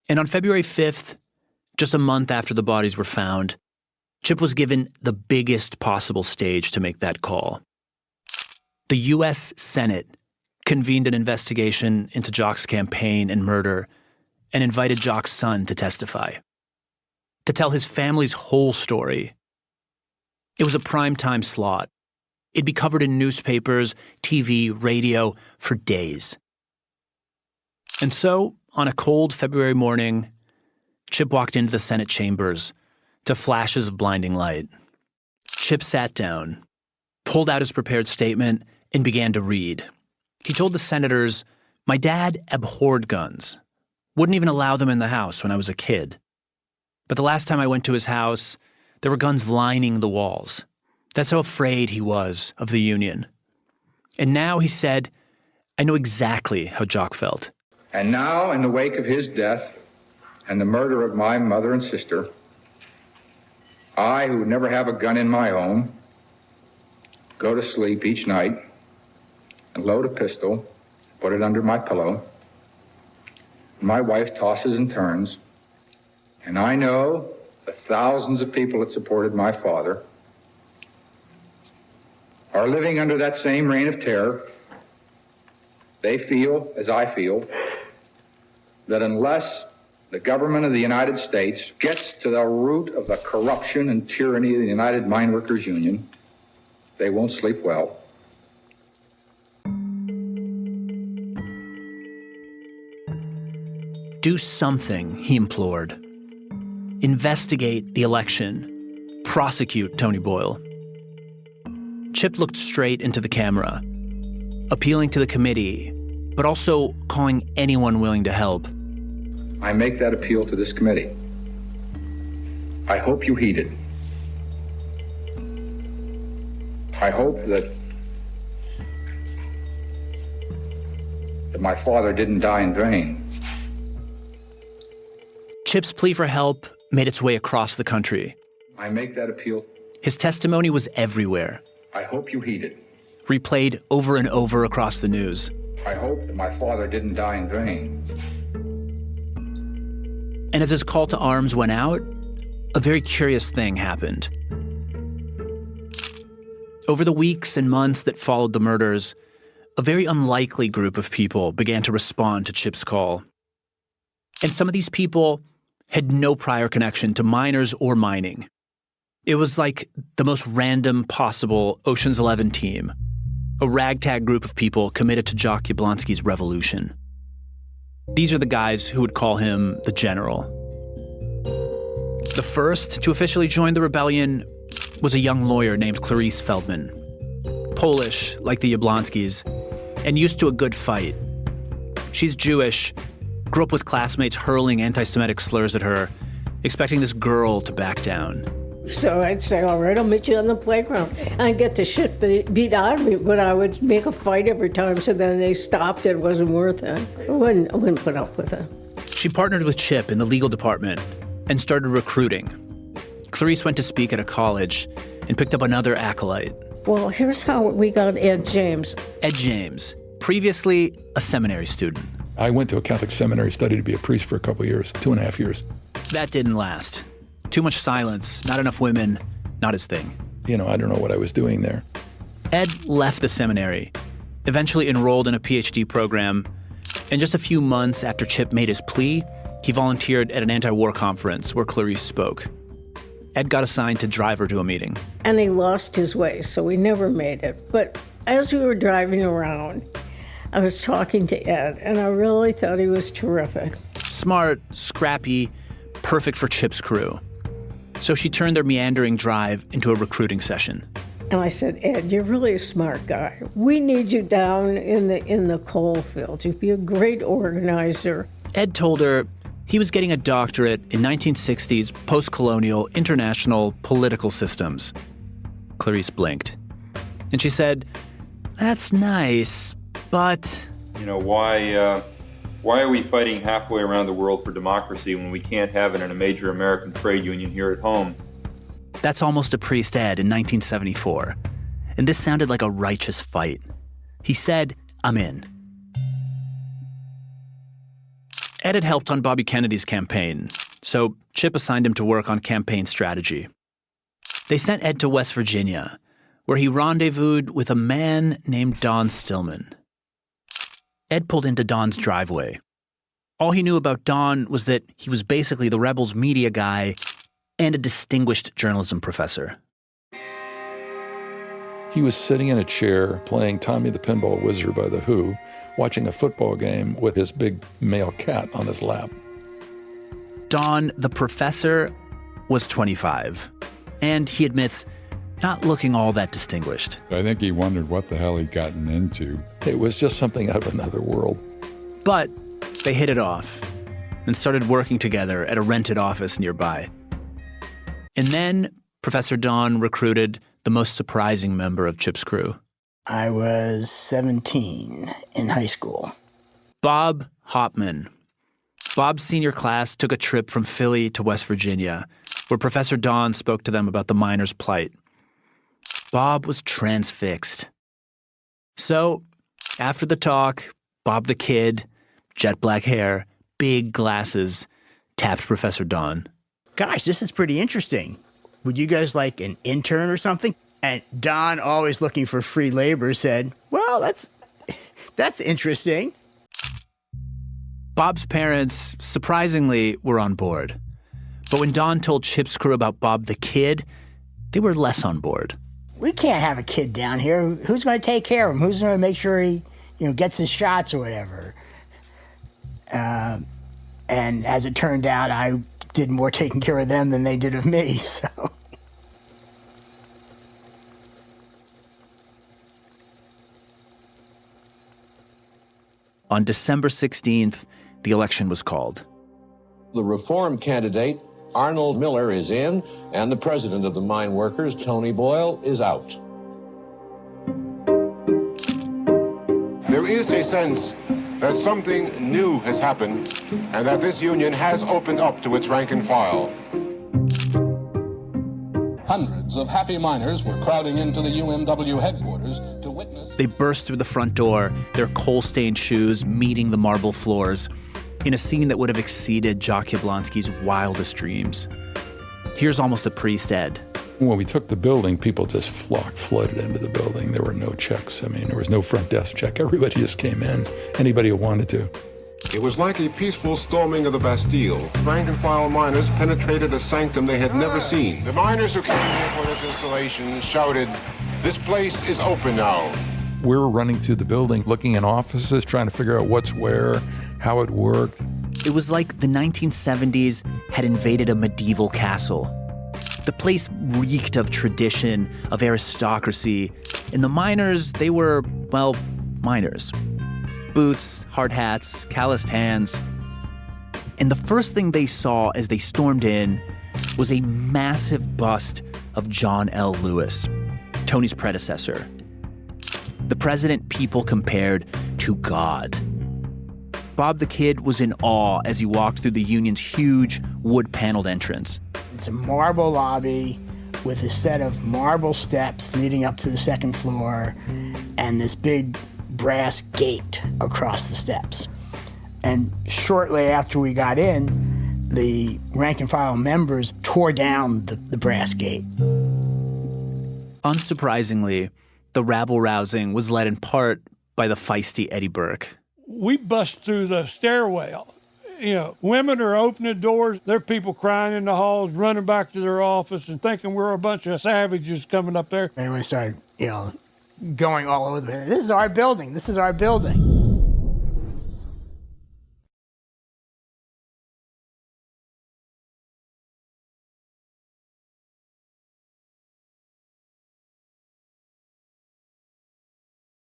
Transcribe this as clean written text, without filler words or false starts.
And on February 5th, just a month after the bodies were found, Chip was given the biggest possible stage to make that call. The U.S. Senate convened an investigation into Jock's campaign and murder and invited Jock's son to testify, to tell his family's whole story. It was a primetime slot. It'd be covered in newspapers, TV, radio for days. And so, on a cold February morning, Chip walked into the Senate chambers to flashes of blinding light. Chip sat down, pulled out his prepared statement, and began to read. He told the senators, "My dad abhorred guns, wouldn't even allow them in the house when I was a kid. But the last time I went to his house, there were guns lining the walls. That's how afraid he was of the Union. And now," he said, "I know exactly how Jock felt." And now, in the wake of his death and the murder of my mother and sister, I, who would never have a gun in my home, go to sleep each night and load a pistol, put it under my pillow. My wife tosses and turns, and I know the thousands of people that supported my father are living under that same reign of terror. They feel, as I feel, that unless the government of the United States gets to the root of the corruption and tyranny of the United Mine Workers Union, they won't sleep well. Do something, he implored. Investigate the election. Prosecute Tony Boyle. Chip looked straight into the camera, appealing to the committee, but also calling anyone willing to help. I make that appeal to this committee. I hope you heed it. I hope that my father didn't die in vain. Chip's plea for help made its way across the country. I make that appeal. His testimony was everywhere. I hope you heed it. Replayed over and over across the news. I hope that my father didn't die in vain. And as his call to arms went out, a very curious thing happened. Over the weeks and months that followed the murders, a very unlikely group of people began to respond to Chip's call. And some of these people had no prior connection to miners or mining. It was like the most random possible Ocean's 11 team, a ragtag group of people committed to Jock Yablonsky's revolution. These are the guys who would call him the General. The first to officially join the rebellion was a young lawyer named Clarice Feldman, Polish like the Yablonskys, and used to a good fight. She's Jewish, grew up with classmates hurling anti-Semitic slurs at her, expecting this girl to back down. So I'd say, all right, I'll meet you on the playground. I'd get the shit beat out of me, but I would make a fight every time, so then they stopped. It wasn't worth it. I wouldn't put up with it. She partnered with Chip in the legal department and started recruiting. Clarice went to speak at a college and picked up another acolyte. Well, here's how we got Ed James. Ed James, previously a seminary student. I went to a Catholic seminary, studied to be a priest for a couple of years, 2.5 years. That didn't last. Too much silence, not enough women, not his thing. I don't know what I was doing there. Ed left the seminary, eventually enrolled in a PhD program, and just a few months after Chip made his plea, he volunteered at an anti-war conference where Clarice spoke. Ed got assigned to drive her to a meeting. And he lost his way, so we never made it. But as we were driving around, I was talking to Ed, and I really thought he was terrific. Smart, scrappy, perfect for Chip's crew. So she turned their meandering drive into a recruiting session. And I said, Ed, you're really a smart guy. We need you down in the coal fields. You'd be a great organizer. Ed told her he was getting a doctorate in 1960s post-colonial international political systems. Clarice blinked. And she said, that's nice, but... Why are we fighting halfway around the world for democracy when we can't have it in a major American trade union here at home? That's almost a priest Ed in 1974. And this sounded like a righteous fight. He said, I'm in. Ed had helped on Bobby Kennedy's campaign, so Chip assigned him to work on campaign strategy. They sent Ed to West Virginia, where he rendezvoused with a man named Don Stillman. Ed pulled into Don's driveway. All he knew about Don was that he was basically the Rebels media guy and a distinguished journalism professor. He was sitting in a chair playing Tommy the Pinball Wizard by The Who, watching a football game with his big male cat on his lap. Don, the professor, was 25, and he admits not looking all that distinguished. I think he wondered what the hell he'd gotten into. It was just something out of another world. But they hit it off and started working together at a rented office nearby. And then Professor Don recruited the most surprising member of Chip's crew. I was 17 in high school. Bob Hopman. Bob's senior class took a trip from Philly to West Virginia, where Professor Don spoke to them about the miners' plight. Bob was transfixed. So, after the talk, Bob the Kid, jet black hair, big glasses, tapped Professor Don. Gosh, this is pretty interesting. Would you guys like an intern or something? And Don, always looking for free labor, said, well, that's interesting. Bob's parents, surprisingly, were on board. But when Don told Chip's crew about Bob the Kid, they were less on board. We can't have a kid down here. Who's going to take care of him? Who's going to make sure he, gets his shots or whatever? And as it turned out, I did more taking care of them than they did of me, so. On December 16th, the election was called. The reform candidate, Arnold Miller, is in, and the president of the mine workers, Tony Boyle, is out. There is a sense that something new has happened and that this union has opened up to its rank and file. Hundreds of happy miners were crowding into the UMW headquarters to witness. They burst through the front door, their coal-stained shoes meeting the marble floors, in a scene that would have exceeded Jock Jablonski's wildest dreams. Here's almost a priest Ed. When we took the building, people just flooded into the building. There were no checks. There was no front desk check. Everybody just came in, anybody who wanted to. It was like a peaceful storming of the Bastille. Rank and file miners penetrated a sanctum they had never seen. The miners who came here for this installation shouted, "This place is open now." We were running through the building, looking in offices, trying to figure out what's where, how it worked. It was like the 1970s had invaded a medieval castle. The place reeked of tradition, of aristocracy, and the miners, they were, well, miners. Boots, hard hats, calloused hands. And the first thing they saw as they stormed in was a massive bust of John L. Lewis, Tony's predecessor. The president people compared to God. Bob the Kid was in awe as he walked through the union's huge wood-paneled entrance. It's a marble lobby with a set of marble steps leading up to the second floor and this big brass gate across the steps. And shortly after we got in, the rank and file members tore down the brass gate. Unsurprisingly, the rabble-rousing was led in part by the feisty Eddie Burke. We bust through the stairwell. Women are opening doors. There are people crying in the halls, running back to their office and thinking we're a bunch of savages coming up there. Everyone started, going all over the place. This is our building. This is our building.